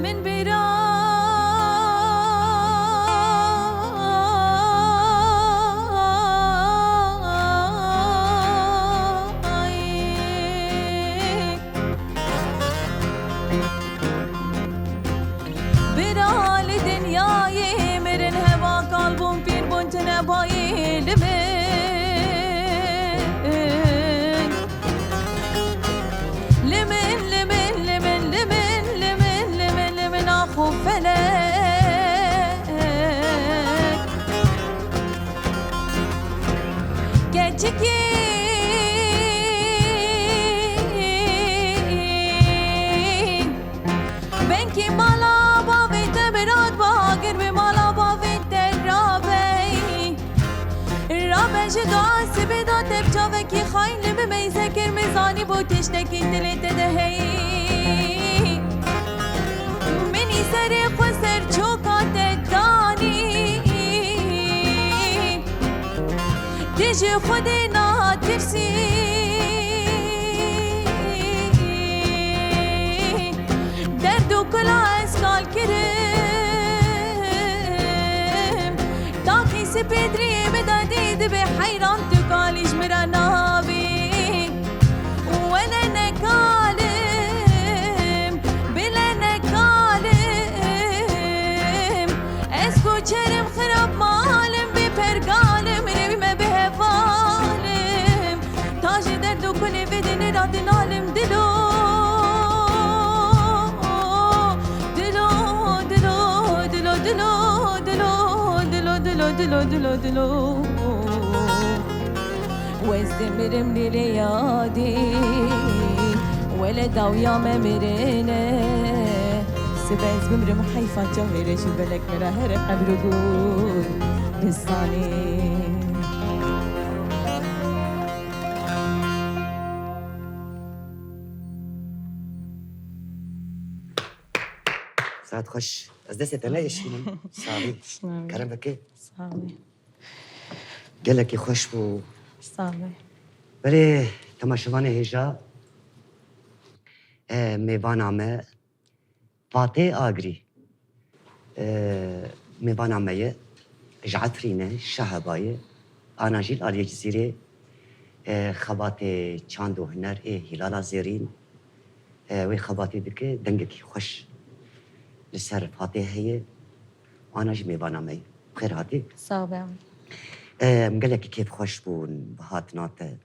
لمن براي برا لدنياي مرن هوا قلبم بير بنتنا باي لمن فلك كجكين بنكي مالا بافي تبراد باقر بمالا بافي ترابي الرابع جدا سبدا تبجاوكي خاين بميزكر ميزاني بو تشتكي تلت دهي سرق و سر چوکات دانی دیج خود ناترسی درد و کلا اسکال کرم تاکی سپیدری بدادید به حیران تو کالیش مرا نابی ولا نکالم بلا نکالم اسکو چرم خراب مالم بی پرگالم نبیم به حوالم تاج درد و کنه بدن راد نالم دلو دلو دلو دلو دلو دلو دلو دلو دلو دلو دلو وازدمرم لليادي ولا داويا ممرنا سباز بمرم حيفا جوهر شو بالك مراهر قبر قول لساني ساعت خوش از دست تنایش کنم صافی کرم بکی صافي گلکی خوش بو صافي ولی تماشاوان هجا میوانامه فاتح آگری میوانامه جعفرینه شهبایه آناجیل آلیه جزیره خبات چاند و هنر هلالا زیرین وی خباتی دکه دنگکی خوش لسر فاتح هیه آناجی میوانامه خیر هاتی صافي مگلکی کیف خوش بون بهاتناته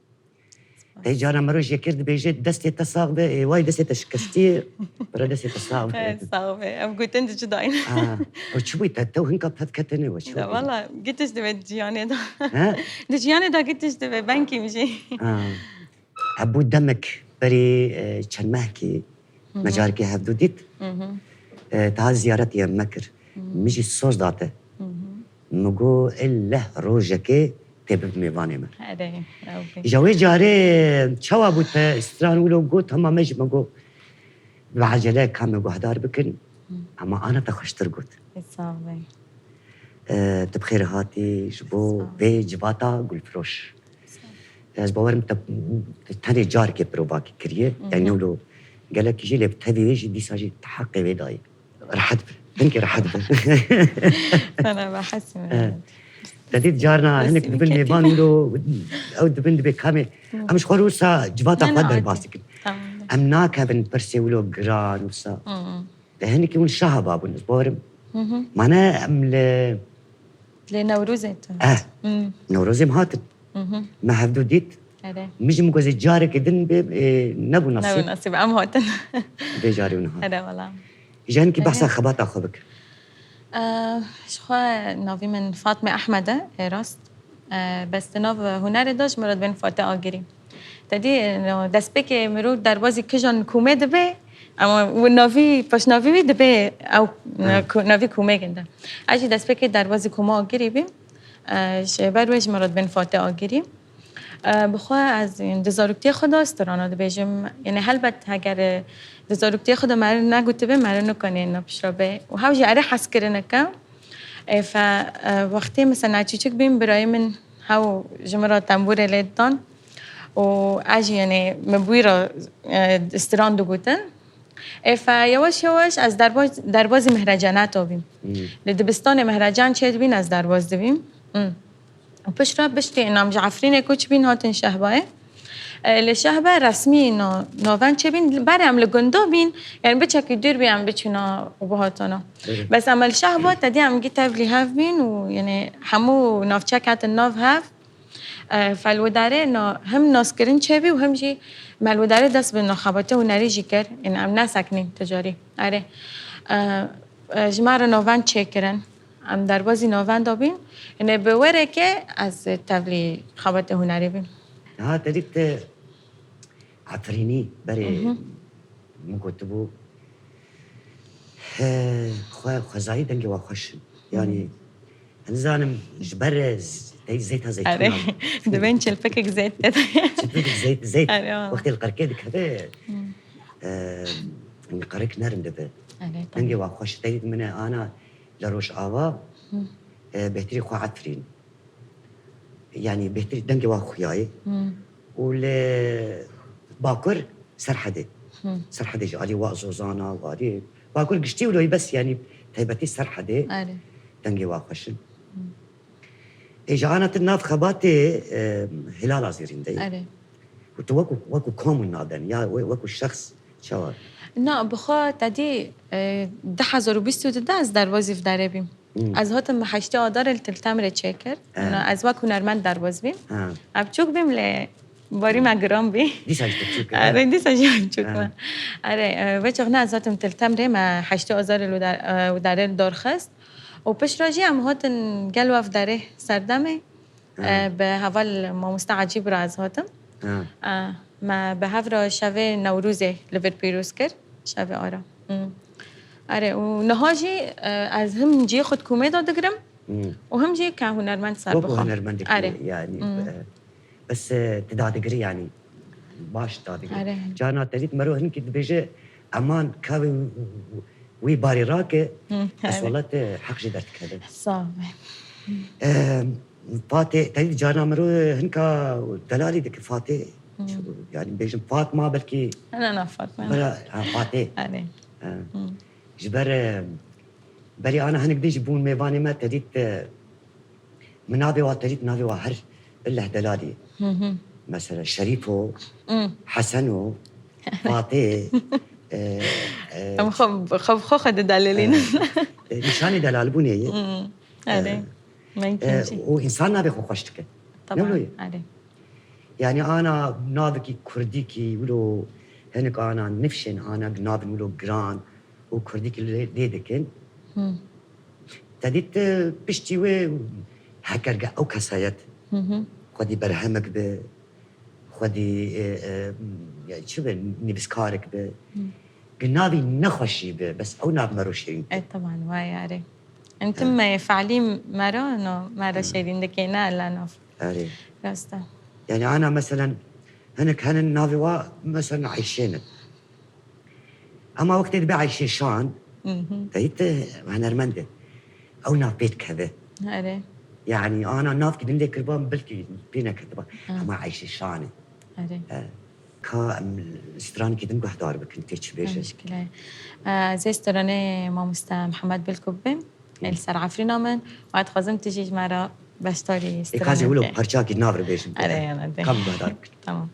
تی جانا مروج يكرد بيجي دستي تصاغبه واي دستي تشكستي برا دستي تصاغبه صافي ام قلت انت جداين وشوي تو هنكا بتكتني وشوي لا والله قلتش دبي جياني دا ها جياني دا قلتش دبي بنكي مشي ابو دمك بري كان مهكي مجاركي هفدو ديت تا زيارتي يم مكر مجي الصوص داته مگو اله روجكي تبب میوانه من هذا جوي جاري چوا بود استران ولو گو تمام مج مگو بعجله كان مگو هدار بكن اما انا تخشتر قلت صافي تبخير هاتي جبو بي جباتا قول فروش از باورم تاني جار كي بروباكي كريه يعني ولو قالك يجي لي بتهدي يجي دي ساجي تحقي بيداي رحت بنكي رحت انا بحس تديت جارنا هناك دبن ميبان ولو او دبن دبي كامي امش خروسا جباتا قدر باسك امناك هبن برسي ولو جران وسا هناك من شهبا بنس بورم معناها ام لنوروزة نوروزي مهاتن ما هفدو ديت مش مجوز جارك دن نبو نصيب نبو نصيب ام هوتن بي جاري ونها هذا والله جانكي بحثا خبات اخذك شخوا ناوی من فاطمه احمده راست بس ناو هنر داشت مراد بین فاتح آگری تدی دست که مرود دروازی کجان کومه دبه اما و ناوی پاش ناوی دبه او ناوی کومه گنده اجی دست که دروازی کومه آگری بیم برویش مراد بین فاتح آگری بخواه از دزارکتی خدا استرانا دبیجم یعنی البته اگر دزارکتی خدا مرا نگوته به مرا نکنه نپشربه و هاوجی اره حس کرنه که ف وقتی مثلا چیچک بیم برای من هاو جمرا تنبور لیدان و اجی یعنی مبوی را استران دو گوتن فيواش يواش از درباز مهرجانات بیم لدبستان مهرجان چید بین از درباز دویم و پشت را بشتی نام جعفرین کوچ بین هاتن شهبه لشهبه رسمی نوان چه بین برای عمل گنده بین یعنی بچه که دیر بیم بچونا و بهاتانا بس عمل شهبه تدی هم گی تبلی هف بین و یعنی همو نافچه کت ناف هف فالوداره هم ناسکرین چه بی و هم جی مالوداره دست به نخباته و نریجی کرد این ام نسکنیم تجاری آره جمعه نوان چه کرن ام دربازی نوان دابین یعنی بوره که از تبلی خباته هنری بین ها تديت عفريني بري مكتبو خزاي دنجي وخش يعني انزانم جبرز زيتها زيتون دبن شلفكك زيت زيت وقت القركيدك هذا قريك نرم دبه دنجي وخش تديت من انا لروش آوا بهتري خو عفرين يعني بهتري دنجي واخوياي ولا باكر سرحدي جالي وازوزانا وادي باكر قشتي ولو بس يعني تهبتي سرحدي دنجي واخوشن اجانا الناف خباتي هلال ازيرين دي وكو كومن نادن يا وكو الشخص شو نه بخوا تدی 2022 از دروازی داره بیم از هاتم 8 آذر التلتم رو چکر از واک هنرمند درواز بیم اب چوک بیم ل باری مگرام بی دیساج چوک آره دیساج چوک ما آره و چغنا از هاتم تلتم ره ما 8 آذر و داره دارخست و پیش راجی هم هاتن گلو اف داره سردمه به حوال ما مستعجب را از هاتم ما به هفر شوه نوروزه لور پیروز کرد شوه آرا آره و نهاجی از هم جی خود کومه دادگرم و هم جی که هنرمند سر بخوام هنرمند يعني بس تدادگری يعني باش دادگری جانا تريد مرو هنك بيجي امان كاوي وي باري راكه بس والله حق جدت كذا صح فاتي تريد جانا مرو هنكا دلالي دك فاتي يعني بيجي فاطمه بلكي انا فاطمه فاتي جبر بري انا هنك ديش بون ميفاني ما تريد منابي وتريد نابي وهر الا دلالي مثلا شريفو حسنو فاتي خب خد دلالين نشاني دلال بنيه علي ما يمكن وانسان نابي خوشتك طبعا علي يعني انا نابكي كرديكي ولو هنك انا نفشن انا نابي ولو جران وكرديكي ليدكن تديت بشتي و هكرجع او كسايت خدي برهمك ب خدي يعني شو نبسكارك ب قنابي نخشي ب بس او ناب مرو شيرين اي طبعا واي عارف انتم فعلين مرو شيرين دكينا لا ناف عارف راستا يعني انا مثلا هنك النافوا مثلا عايشين اما وقت اللي عايشين شان تيت هنرمنده او ناف بيت كذا عارف يعني انا ناف كده اللي كربان بلكي بينا كذا اما عايشين شاني عارف استراني كده نقول حضار بك انت تشبيش مشكله زي استراني ما مستا محمد بالكوبه السر عفرينا من وقت خازم تجي مرة بشتري استراني كازي ولو برشاكي نافر بيش اري انا دي كم بهدارك تمام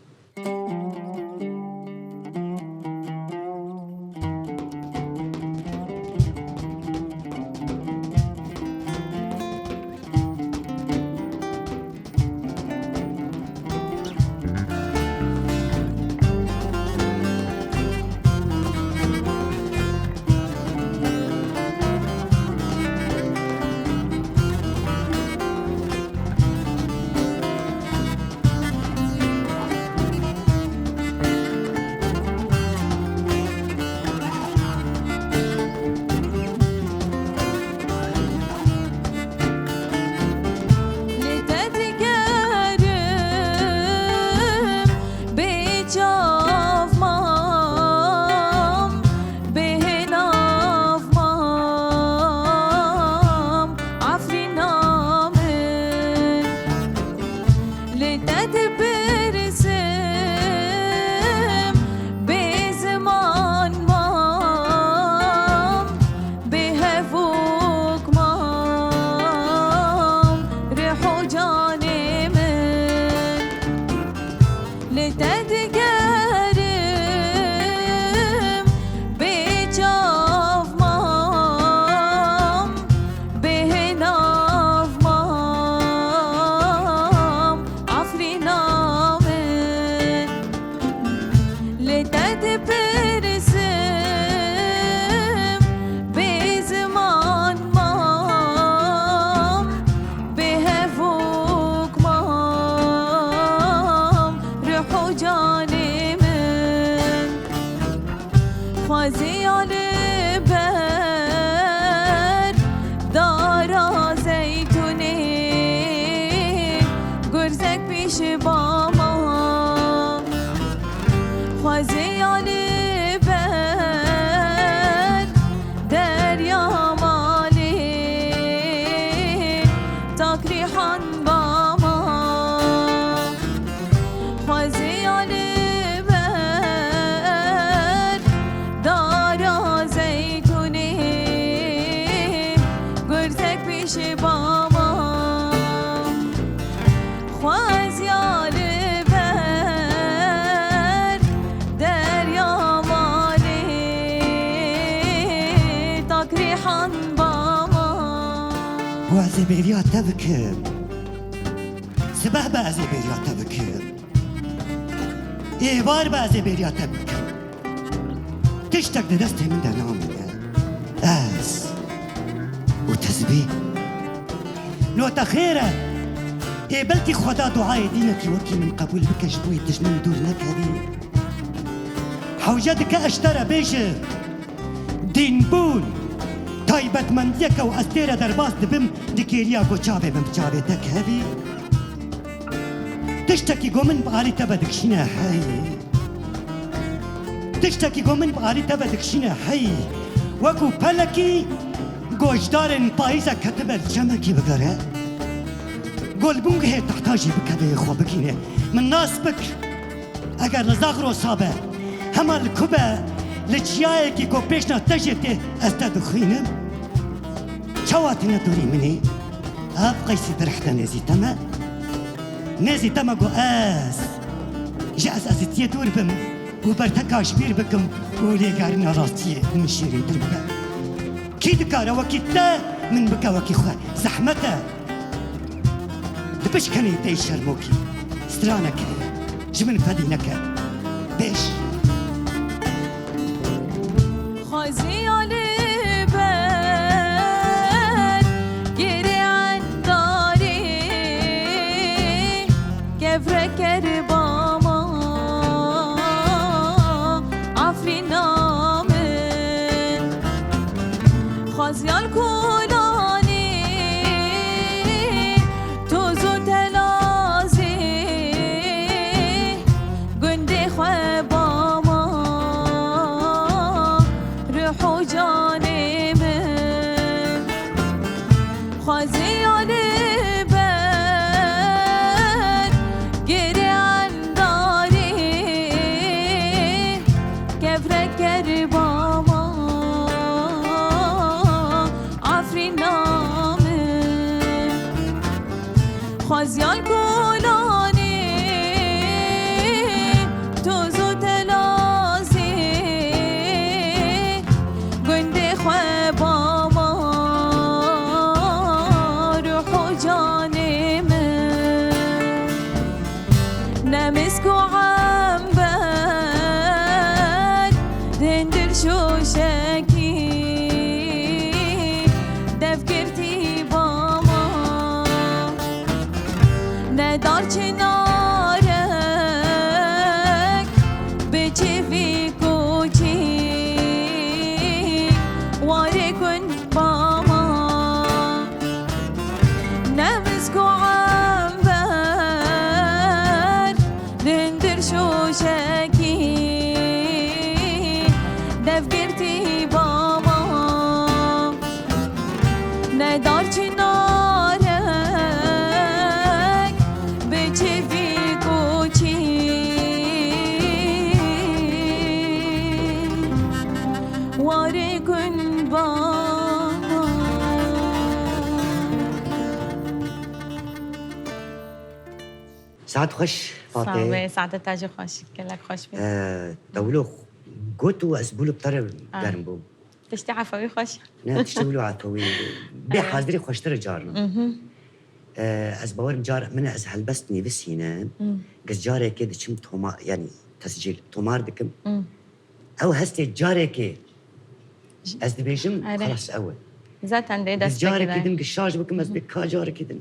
برسم به زمان ما خوازی بر دارا زیتونه گرزک پیش باما خوازی بر دریا مالی تاکریحان باما خوازی وازبيريا تبكر سبب ازبيريا تبكر ايوار بازبيريا تبكر تشتك دستي من دنامنا اس وتسبيح لو تخيرة اي بلكي خدا دعاء دينك وكي من قبول بك شبوي تجمن دور لك هذه حوجتك اشترى بيشر دين بون تایبت مندیک و استیر درباس دبم دکیریا گوچابه من بچابه تک هبی تشتکی گومن باری تبا دکشینه حی تشتکی گومن باری تبا دکشینه حی وکو پلکی گوشدارن پاییزا کتب الجمکی بگره گلبونگ هی تحتاجی بکبه خو بکینه من ناس بک اگر لزاغرو صابه همه الکوبه لچیایی که کو پیشنا تجته استدخینم شواتي ندوري مني أبقى يصير رحلة نازي تما قو جاز أزتي دور بم وبرتكا شبير بكم ولي قارنا راسي مشيري دربا كي دكارا وكيتا من بكا وكي خوا زحمتا دبش كان يتي شرموكي سترانك جمن فدينك بيش خوازي فكر باما عفرينا من خازيال كولاني توزو تلازي قندي خواباما روحو جاني من خازيال خوازيال كولاني توزو تلازي قندي خواباما روحو جاني من نمسكو عمبك دندر شوشكي دفكرتي ندار چنارک به چوی کوچی واره کن با ما نمسکو عمبر دندر شوشکی دفگرتی با ما ندار چنارک ساعت خوش فاطمة ساعت تاجي خوش كلك خوش بي دولو قوتو أسبولو بطرف قرن بو تشتي عفوي خوش نا تشتغلوا عفوي بي حاضري خوشتر جارنا أسبور جار من أسهل بس نيفسينا قز جاري كده شم توما يعني تسجيل تومار دكم أو هستي جاري كي أزدي بيجم خلاص أول ذات عندي دست جاري كده مقشاج بكم أزدي كا جاري كده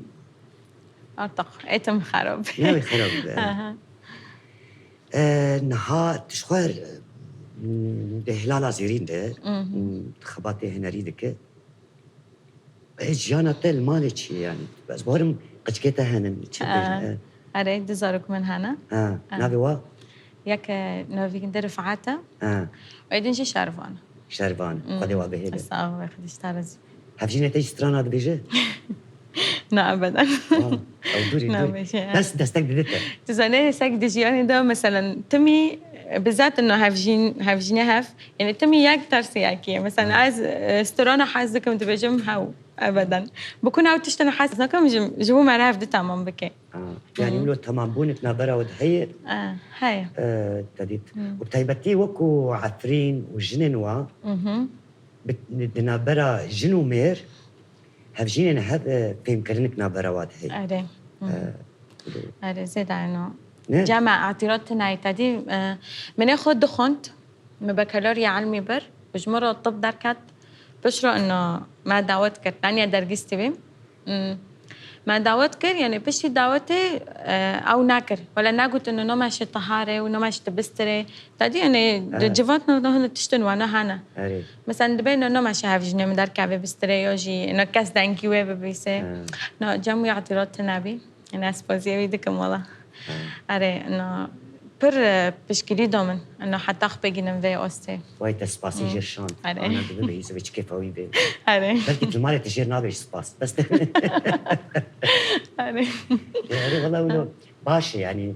أرتق إتم خراب ناوي خراب نها تشخوار ده هلالا زيرين ده خباتي هنري دكه جانا تل مالك يعني بس بارم قشكيتا هنن أري دزارك من هنا نافي وا ياك نوفي كندر رفعاتا ويدين شي شارفانا شارفان قدي وا بهيله الساعة خدش تارز هفجينا تيجي سترانا بيجي لا أبدا او دوري بس دستك بديتها تزاني ساك دجياني ده مثلا تمي بالذات انه هافجيني هاف يعني تمي ياك ترسي ياكي مثلا عايز استرانا حاسكم تبجم هاو ابدا بكون هاو تشتنا حاسكم جبو ما راف تمام بكي يعني ملو تمام بونك نابرا ودحير هاي تديت وبتايبتي وكو عفرين وجننوا نابرا جنو مير هفجيني هذا فين كرنك نابرا وادحي أري زيد عنه جامعة اعتراض نايتادي من ياخد دخنت من بكالوريا علمي بر بجمرة الطب دركت بشرو إنه ما دعوت كر تانية درجستي بيم ما دعوت كر يعني بشي دعوتي أو ناكر ولا ناقول إنه نماشي طهارة ونماشي تبستري تادي يعني جواتنا نحن تشتن وانا هنا مثلا دبينا نماشي هافجني من دركة ببستري يوجي إنه كاس دانكي وبيسي إنه جامعة اعتراض تنابي الناس بوزيوي دكم والله أري إنه بر بشكلي دومن إنه حتى أخبي نمفي أوستي واي تسباسي جيرشان أنا دبي يسوي كيف أوي بي أري بلكي تلماري تجير نابي سباس بس أري والله ولو باشا يعني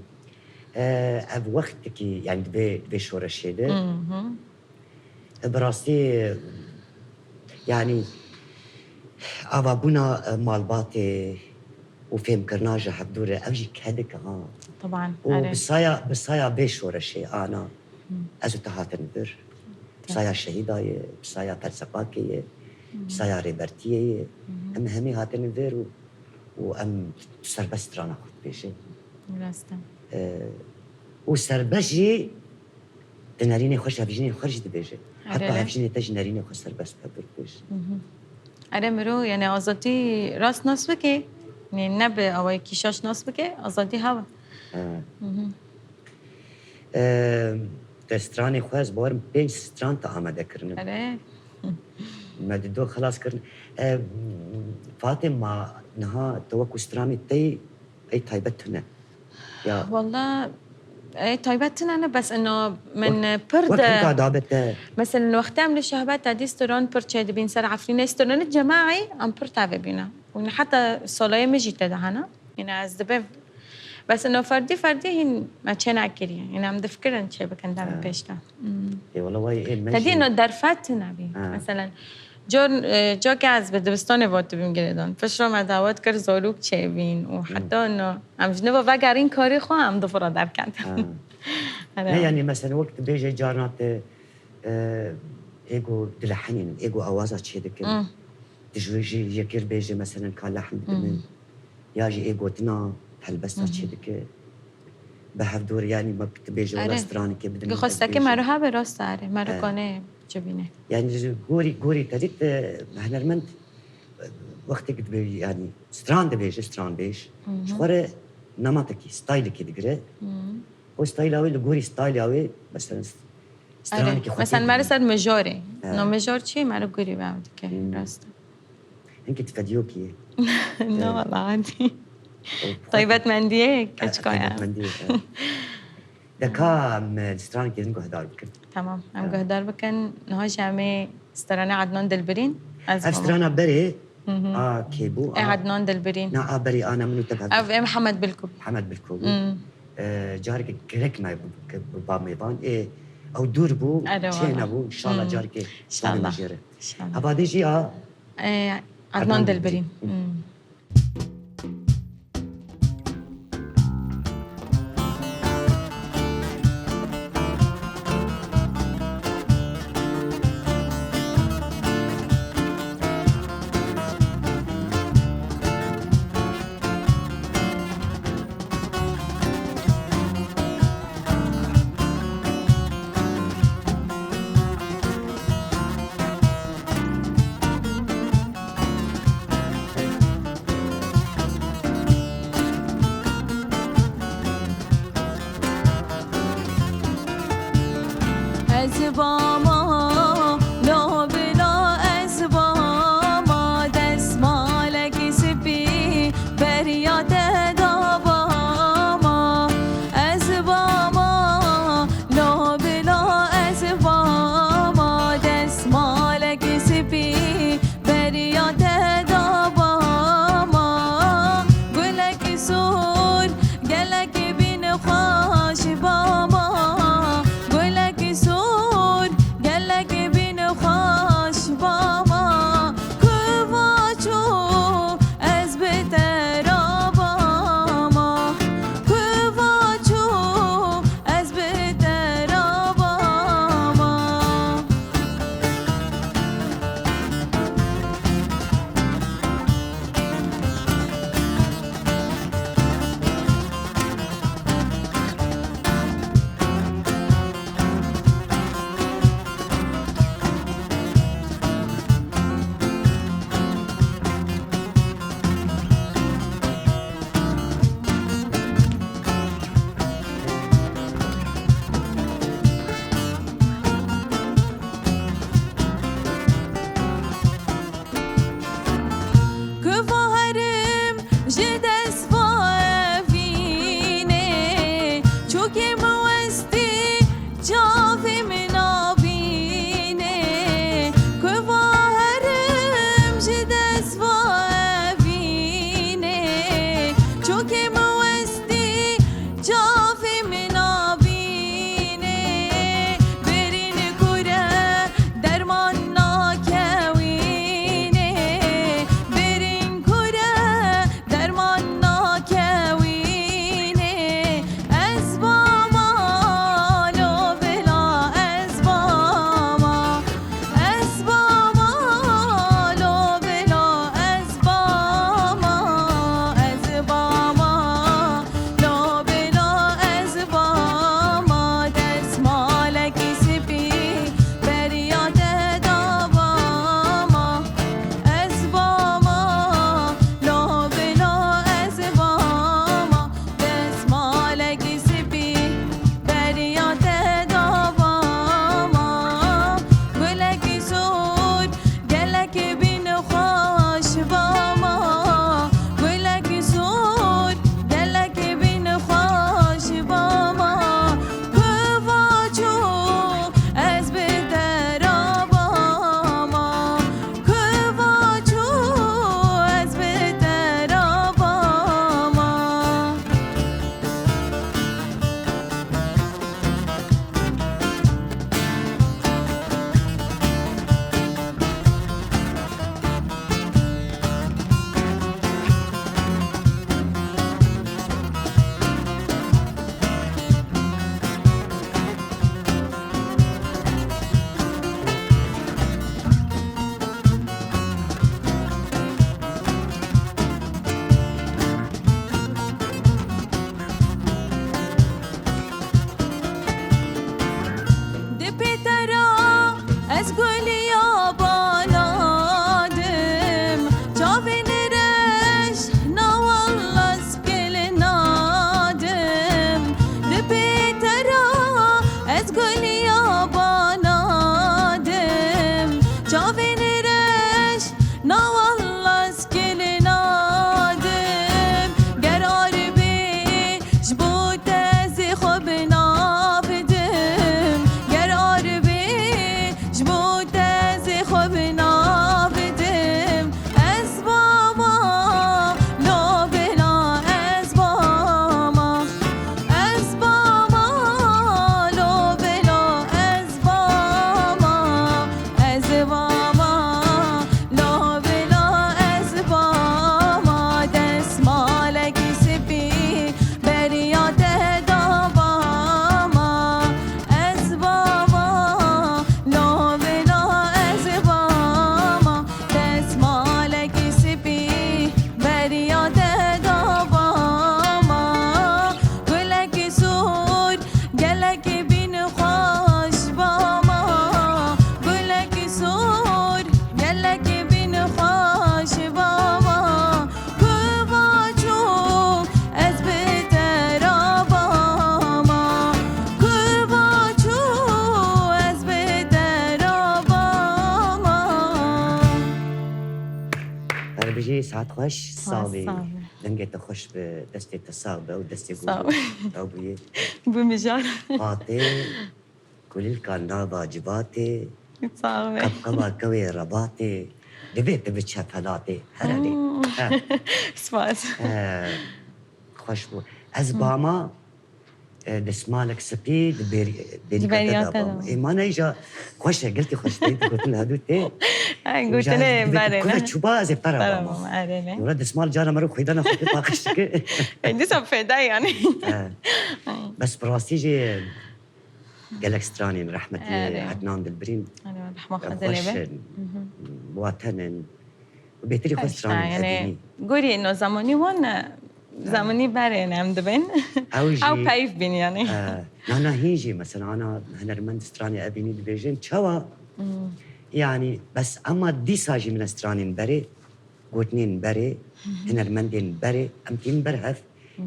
أب وقتك يعني دبي شورشي ده براستي يعني أبابونا مالباتي وفهم كرناجة حبدورة أوجي كهدك طبعا وبصايا بيشورشي أنا أزو تهاتن بر بصايا شهيداية بصايا فلسفاكية بصايا ريبرتية أم همي هاتن بر وأم سربسترانا خد بيشي راستا وسربجي تناريني خوش هفجيني خرج دبيجي حتى هفجيني تجي ناريني خوش سربست بر بيشي أري مرو يعني أزاتي راس ناس بكي يعني نبي أو كيشاش ناس بكي أزاتي هوا تستراني خواز بارم 5 ستران تا آمده کرنم أري ما دو خلاص کرن فاطمة نها توقع ستراني تي أي تايبتنا يا والله اي طيبتنا انا بس انه من برد وقت دابت مثلا وقتها من الشهبات تاع ستورون برتشاد بين سر عفرين ستورون الجماعي ام برتافي بينا وحتى صلايه مجي تدهنا يعني ازدبف بس انه فردي هي ما كان اكيد يعني عم دفكر ان شيء بكن دام بيشتا اي والله واي ايه ماشي تدي انه درفاتنا بي مثلا جو كاز بدبستوني فوت بيمجردون فشرو ما دعوت كر زولوك تشيبين وحتى انه عم جنبه فاقارين كاري خو عم دفرا دركات يعني مثلا وقت بيجي جارنات ايجو دلحنين ايجو اوازا تشيدك تجوجي يكير بيجي مثلا كان لحن بدمن ياجي ايجو تنا هالبستا تشيدك بحف دور يعني ما كنت بيجي ولا ستراني كي بدنا خصك ما روها براس ساري ما ركونه جبينه يعني غوري تريت هنرمنت وقت كنت يعني ستران بيش شوره نمطكي ستايلكي دغري وستايل اوي غوري ستايل اوي مثلا ستراني كي مثلا مارسر ماجوري نو ماجور شي ما غوري بعد كي راست انك تفديوكي نو والله عادي طيبت منديه كشكايا منديه دكا من ستراني كي نقول هدار بكن تمام ام قهدار بكن نها جامي ستراني عدنان دلبرين سترانا بري كيبو عدنان دلبرين نا بري انا منو تبع محمد بالكوب جارك كريك ما باب ميبان او دور بو شينا بو ان شاء الله جارك ان شاء الله هبا ديجي عدنان دلبرين أزباما لا بلا أزباما دسمالك سبي بريات داباما أزباما لا بلا أزباما دسمالك سبي بريات داباما قلك سور قلك بين خاش باما قلك سور ساعات خوش صعبة صعبة. دنجة تخش بدستة الصعبة ودستة صعبة. أبوي بمجال فاتي كل الكرنابة جباتي صعبة. قبقبة كوي رباطي دبيت بتشفلاتي هرالي سباس. خوش بو از باما دسمالك سبيد دبيريات بريكا دابا. باما ما نيجا خوش قلتي خوش بيت قلت لها هدوتي قلت لي كلها بارنا تشوبا زي برا برا باما ماما أرينا يورد اسمال جانا مرو خيدانا خدي طاقشتك دي سب فدا يعني بس براسي جي قالك ستراني من رحمتي أري. عدنان دلبرين أنا رحمة خوش خزلبة وطن وبيتري خوش ستراني يعني هديني قولي إنه زماني وانا زماني بارين عم دبن أوجي. أو بايف بين يعني نانا هيجي مثلا أنا هنرمند ستراني أبيني دبيجين شوا يعني بس أما دي ساجي من ستراني بري قوتنين بري هنرمندين بري أمتين برهف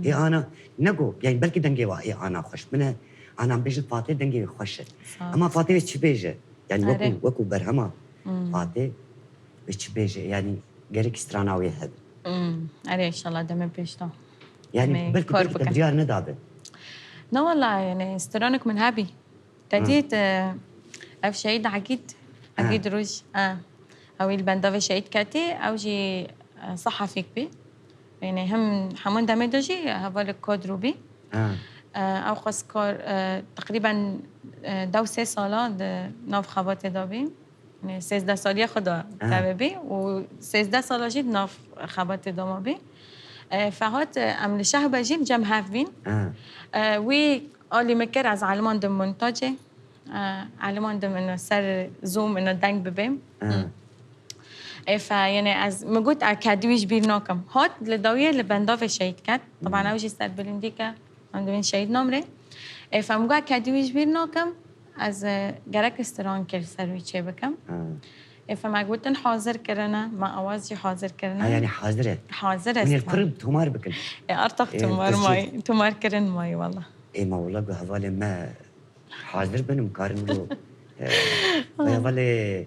إيه أنا نقو يعني بلكي دنجي إيه أنا خوش منها أنا عم بيجي فاتي دنجي خوش أما فاتي بيش بيجي يعني وكو برهما فاتي بيش بيجي يعني غيرك ستراناوي هذا أري إن شاء الله دم بيشتا يعني بلكي تبريار ندابه لا والله يعني استرانك من هابي تديت أف شهيد عقيد روج أو البندوة شهيد كاتي أو جي صحفيك بي يعني هم حمون دمدوجي هذول الكود روبي أو قسكر تقريبا دو 3 سالة ناف خباتي دابي يعني 16 سالية خدا تابي و 16 سالة جيد ناف خباتي دامبي فهات ام لشهبة جيب جم هافين وي قالي مكر از علمان دم منتاجه علمان دم انه سر زوم انه دنگ ببیم فيعني از مجود اكاديميش بيرناكم هات لدوية لبنداف شهيد كات طبعا اوجي سر بلنديكا عندهم شهيد نمره فمجود اكاديميش بيرناكم از جرك استران كل سروي چه بكم فما قلتن حاضر كرنا ما أوازي حاضر كرنا يعني حاضرة من القرب تمار بكن أرتق تمار ماي تمار كرن ماي والله ما والله هذول ما حاضر بن مقارن له هذول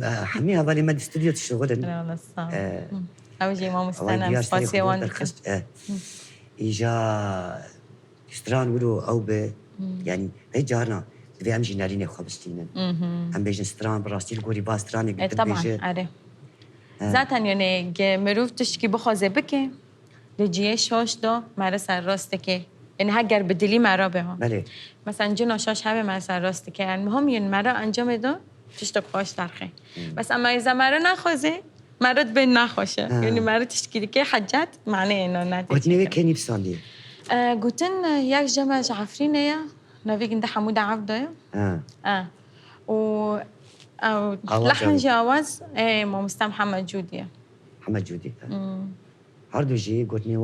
حمي هذول ما استوديو الشغل لا والله صعب أوجي ما مستنى سباسي وان إجا استران ولو أو ب يعني هي جارنا تبي أمشي ناريني خبستينا هم بيجن ستران براستيل قولي باستراني قلت طبعا عارف ذاتا يعني مروف تشكي بخوزي بكي لجيه شاش دا مرسا راستكي يعني هاگر بدلی مرا به هم بله مثلا جنا شاش همه مرسا راستكي المهم ين مرا انجام دا تشتك خوش درخه بس اما اذا مرا نخوزي مرد بين نخوشه يعني مرا تشكي که حجت معنی انه نتیجه قلت نوی کنی بساندی قلتن یک جمع جعفرینه یا نوی گنده حمود عبده و أو لحن جاوز إيه مستر محمد جودي هردو جي قلتني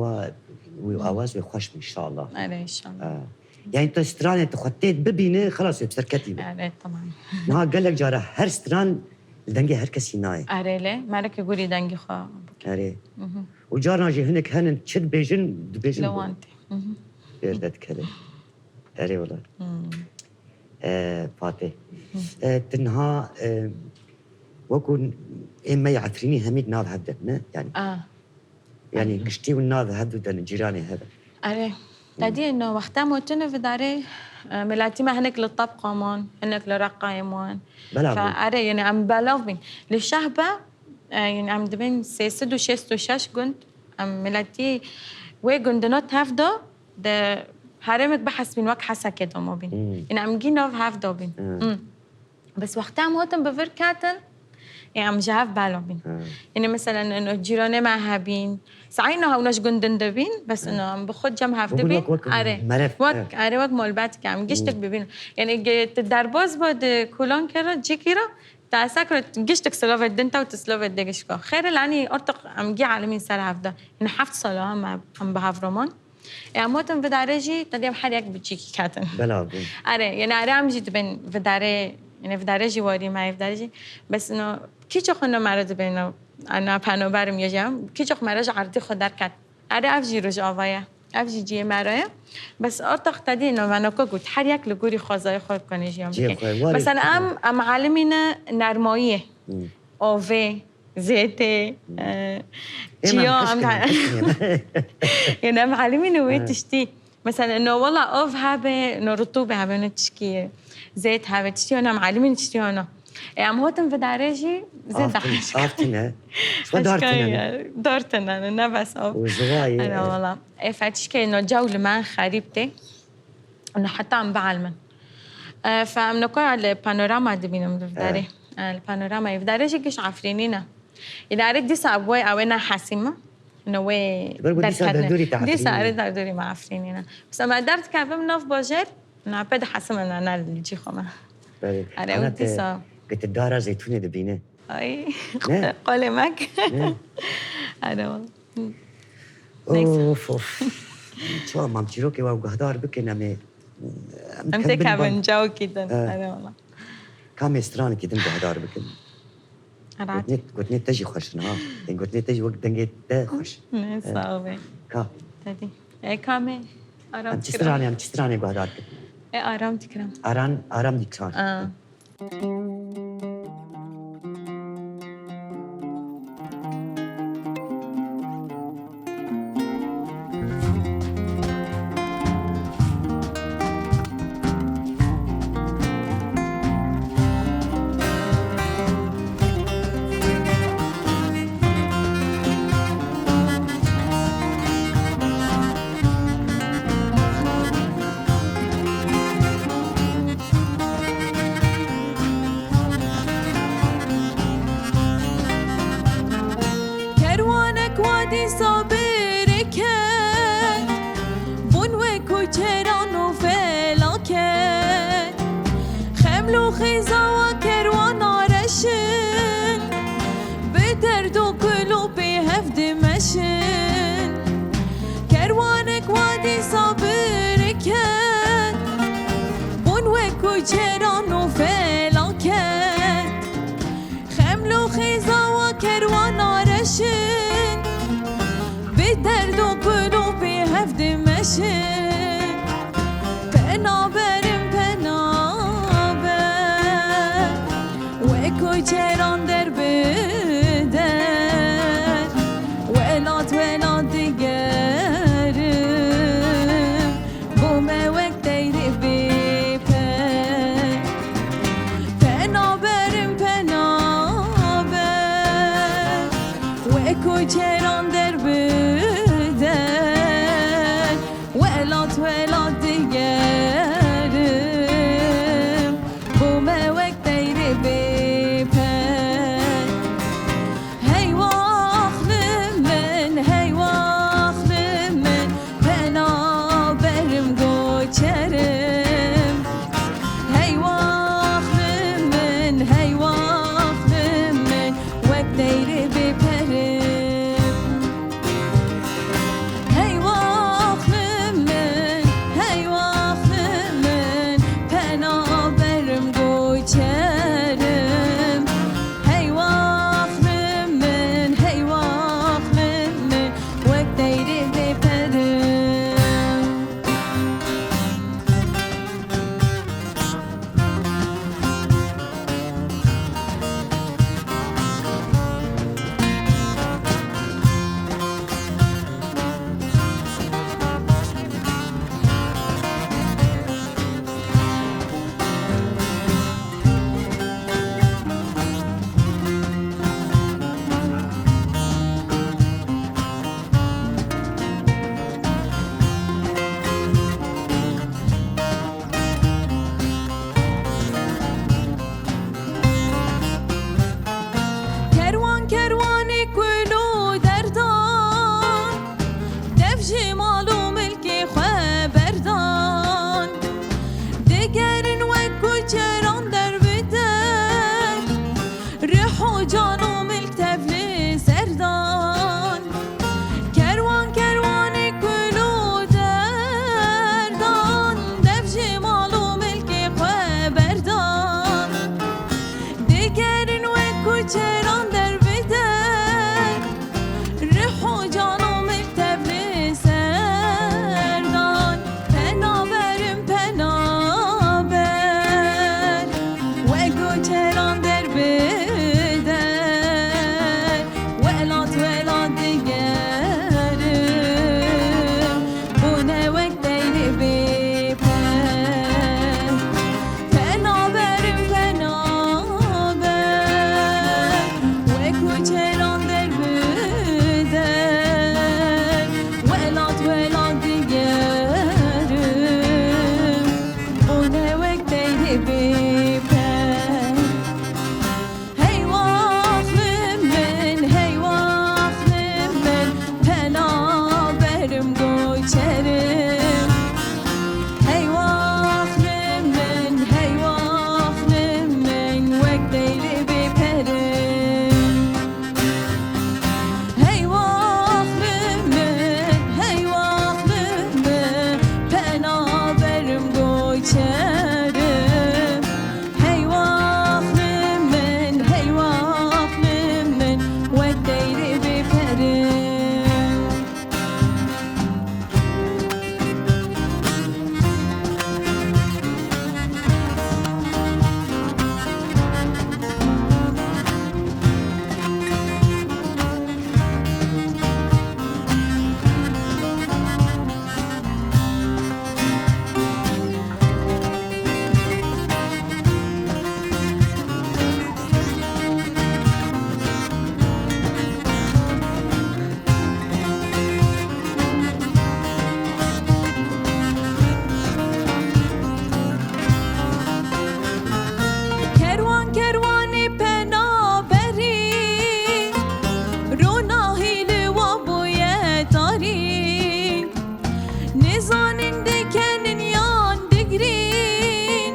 وآواز وخش إن شاء الله إن شاء الله يعني أنت ستران أنت خطيت ببينه خلاص يبصر كتيبة إيه طبعا نها قال لك جارة هر ستران الدنجة هر كسي ناي ليه مالك يقولي دنجي خا وجارنا جي هناك هن تشد بيجن دبيجن لو أنت يردت كله والله فاتح تنها وكون إما يعثريني هميد ناف هبدتنا يعني يعني قشتي والناف هبدتنا جيراني هذا تدي إنه وقتها موتنا في داري ملاتي ما هناك للطبقة مان هناك لرقة مان فأري يعني عم بلوفين للشهبة يعني عم دبين سيسد وشيست وشاش قند عم ملاتي ويقند نوت هفدا ده هرمك بحس بين وقت حسا كده ما بين يعني عم جينا في هاف دوبين بس وقتها موتن بفركاتن يعني عم جاف بالو بين يعني مثلا انه جيراني معها بين سعينا هوناش قندن دبين بس انه عم بخد جم هاف دبين اري وقت مولباتك عم جشتك ببين يعني تدربوز بود كولون كرا جي كيرا تاسكر جشتك سلوفت دنتا وتسلوفت دقشكا خير الاني ارتق عم جي عالمين سال هافدا يعني حفت صلاة عم بهاف رومان يعني موتن في دارجي تديم حريك بتشيكي كاتن بلا يعني عم جيت بين في داري يعني في دارجي واري معي في دارجي بس انه كيشو خنا مرد بينه انا بانو برم يجام كيشو مرج عرضي خدار كات افجي رجاوايا افجي جي مرايا بس ارتق تدي انه انا كنت حريك لغوري خوازاي خود کنه جام بس انا ام عالمينا نرمايه اوفي زيتي إيه ما عم يعني معلمين وين تشتي مثلا انه والله اوف هابه انه رطوبه هابه تشكي زيت هابه تشتي انا معلمين تشتي انا عم هوتن في دارجي زيت عرفتنا شو دارتنا دارتنا نفس او وزواي انا والله فتشكي انه جو لما خريبتي انه حتى عم بعلمن فمنقول على البانوراما دبينا من داري البانوراما في دارجي كش عفرينينا إذا أريد دي سأبوي أو أنا حاسمة إنه وي دي سأريد دوري مع عفرينينا بس ما قدرت كابم نوف بوجر أنا بدي حاسمة أنا اللي جي خما أنا دي سا قلت الدارة زيتونة دبينة أي قولي ماك أنا والله أوف شو ما بتشيروكي وقهدار بكي نامي أنت كمان جو كده أنا والله كامي ستراني كده قهدار بكي قلت نيت تجي خوش نها قلت نيت تجي وقت دنجيت خوش صعبة كا تدي اي كامي ارام تستراني قهدار كده اي ارام تكرم ارام ديكسان گوچرم هی واخلم من هی واخلم من وک دیره بپرم کروان کروانی پنا بری رو ناهیل و بوی تاری نزانین دکنین یان دگرین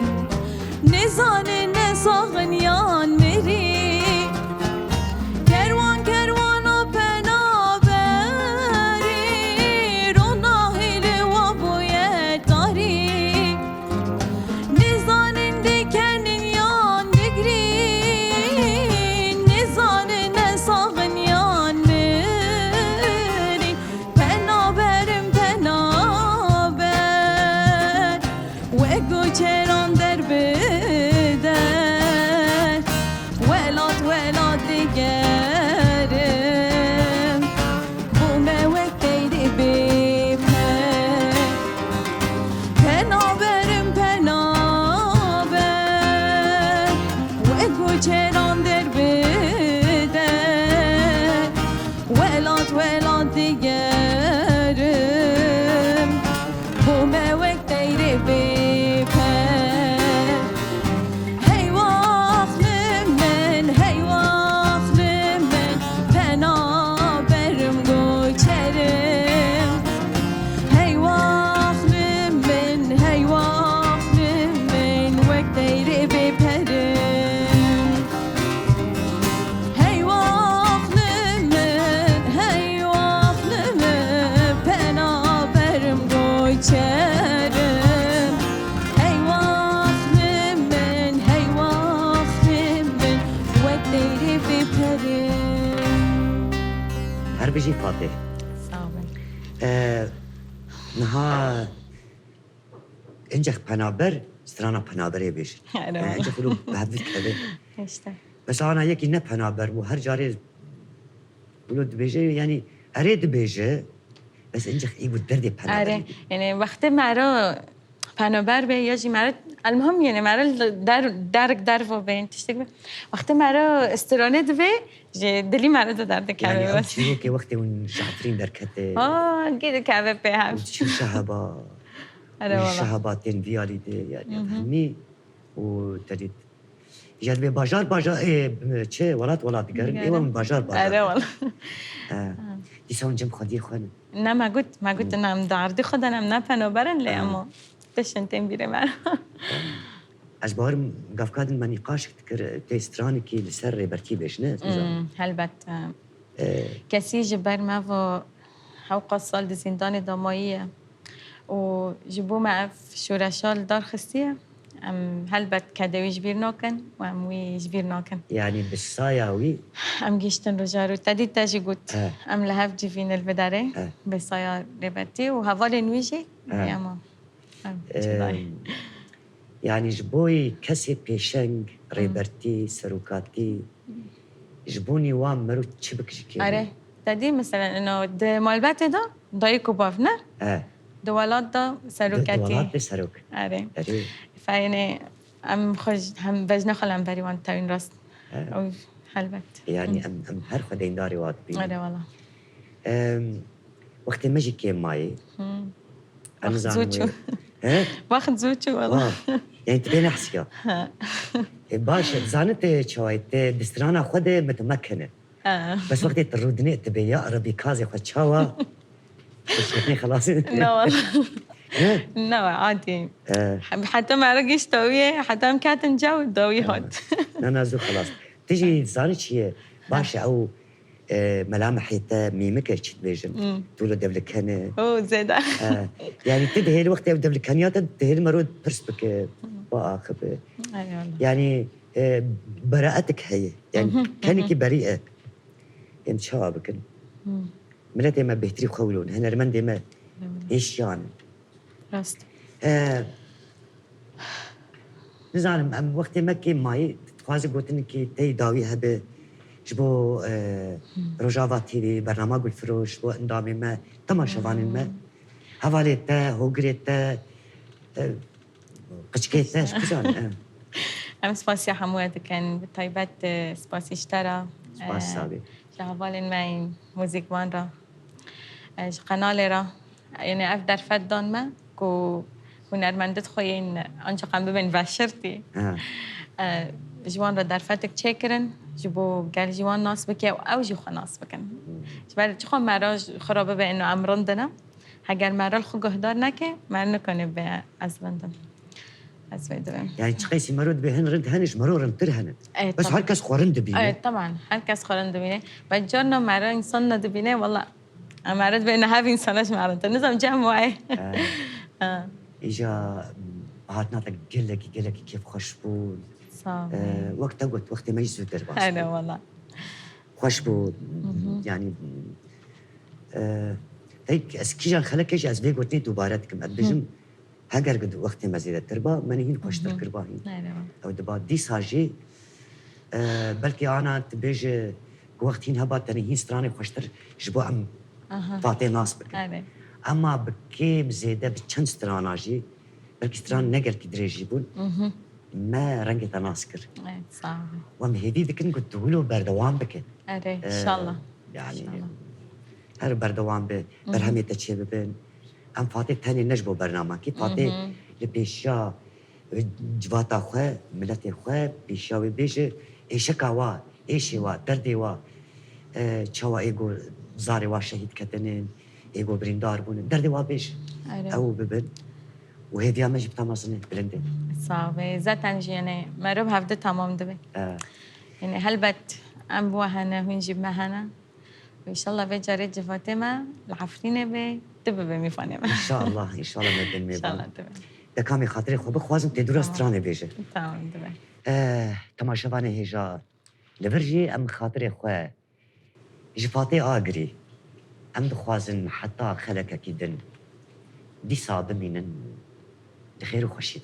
نزانین نساغن یان مری کروان کروان و پنا بری رو ناهیل و بوی تاری نزانین دکنین یان دگرین نزانین نساغن یان مری پنا برم پنا بر و گوچران در بدر ولاد ولاد دیگرم بومه وک دیری بپر پنا برم پنا بر و گوچران در بدر ولاد ولاد دیگرم بومه وک دیری بپر هی واخلم من هی واخلم من پنا برم گوچرم هی واخلم من هی واخلم من وک دیره بپرم هی واخلم من هی واخلم من پنا برم گوچرم هی واخلم من هی واخلم من وک دیره بپرم هر بيجي فاتح صعبه نها انجخ پنابر سترانا پنابره بیش آره. انجخ رو بهدی کده هشته بس آنا یکی نه پنابر و هر جاره بلو دبیجه یعنی اره دبیجه بس انجخ ای بود درد پنابر آره یعنی وقتی مرا پنابر به یا جی مرا المهم یعنی مرا در و به این تشتک به وقتی مرا استرانه دوه جی دلی مرا درد يعني کبه أو بس شيء كي وقت ونشعترين دركته گیده کبه به هم وشو شهبا آره والله شهباتين فيالي دي يعني همي وتريد يعني بباجار إيه چه ولات قرن إيه من باجار آره والله دي سون جم خدي خون نه ما گفت نم دردی خودنم نه پنابرن لی اما تشنتین بیره مرا از بارم قفقاد من نقاش تكر تيستراني كي لسر بركي بيش نه هلبت کسی جبر ما و حوقا سال دی زندان داماییه و جبو معف شورشال دار خستیه ام هلبت کدوی جبیر ناکن و ام وی جبیر ناکن يعني بالصاياوي ام گیشتن رو جارو تدید تاجی گوت ام لحف جیفین البداره بسایا ربطی و حوال نویجی اما يعني جبوي كسي بيشنج ريبرتي سروكاتي جبوني وام مرو تشبك جكي آره تدی مثلا انه ده مالبت دا دای کوباف نه دوالات دا سروکتی دوالات بسروك آره فاینه ام خوش هم بجنا خلم بریوان تاین راست او هلبت يعني ام هر خدين داري وات بي آره والله وقت ما جي كيم ماي وقت زوجو وقت زوجو والله يعني تبين احسيا باش زانت شويت دسترانا خود متمكنه بس وقت ترودني تبي يا ربي كازي خد شاوا خلاص لا والله لا عادي حتى ما رقيش تويه حتى مكاتن جو دوي هاد انا زو خلاص تجي زانت شي باش او ملامحي تا ميمك اشت بيجن تولو دبلكانه اوه زيدا يعني تدهي الوقت دبلكانيات تدهي المرود برسبك باخب ايوه يعني براءتك هي يعني كانك بريئه ان شاء الله بكن ملاتي ما بيهتري خولون هنا رمندي ما ايش يعني راست نزعلم ام وقت ما كي ماي تخوازي قوتن كي تي داوي هبه جبو روجافا تيفي برنامج الفروش بو اندامي ما تماشوان ما هواليتا هوغريتا قشكيتا شكزان ام سباسي حموات كان بطيبات سباسي اشترى سباس سابي شغالين معي موزيك وانرا قنالي را يعني افدر فدان ما كو هنرمندت خوين انجا قم ببین وشرتی جوان را در فتک چکرن جبو گل جوان ناس بکی او جو خو ناس بکن جبر چخو مراج خرابه به انه امرندنه اگر مرال خو گهدار نکه مر نکنه به از بندم از بدم يعني تقيسي مرود بهن رند هنش مرورن ترهن بس هر کس خورند بینه طبعا هر کس خورند بینه و جرنا مرا انسان ند بینه والله مرد به انه هاف انسانش مرد نظام جمع إجا هاتناتك قلك كيف خوش بود وقت ما يزود درباس أنا والله خوش بود يعني هيك اسكيجان خلكش از بيك وتني دوبارتكم ادبجم هاگر قد وقت ما زيد تربا من هين خوش تركرباهين او دبا دي ساجي بلكي انا تبيج وقتين هبا تاني هين ستراني خوشتر جبو ام فاتي ناس بك اما بكيم زيده بچند ستراناجي بلكي ستران نقل كي دريجي بون ما رنجة تناسكر صح وام هدي ذكن قلت له بردوام بك ان شاء الله يعني هر بردوام به برهمي تشي ببن ام فاتي تاني نجبو برنامج كي فاتي لبيشا جواتا خو ملتي خو بيشا وبيجي ايشكاوا ايشوا درديوا چوا ايگو زاري وا شهيد كتنين ايگو بريندار بون درديوا بيش او ببن وهذه ما جبتها مصنع بلندن صعبه ذاتن يعني مروب هفته تمام دبي يعني هلبت ام بو هنا هنجيب مهنا وان شاء الله بجاري فاطمه العفرينه به دبه بميفانه ان شاء الله ما بين ان شاء الله دبه دكامي خاطري خو بخوازم تدور استرانه بيجي تمام دبه تماشاوانه هجا لبرجي ام خاطري خو جفاتي اغري ام بخوازن حتى خلك كيدن دي صادمين خير وخشيت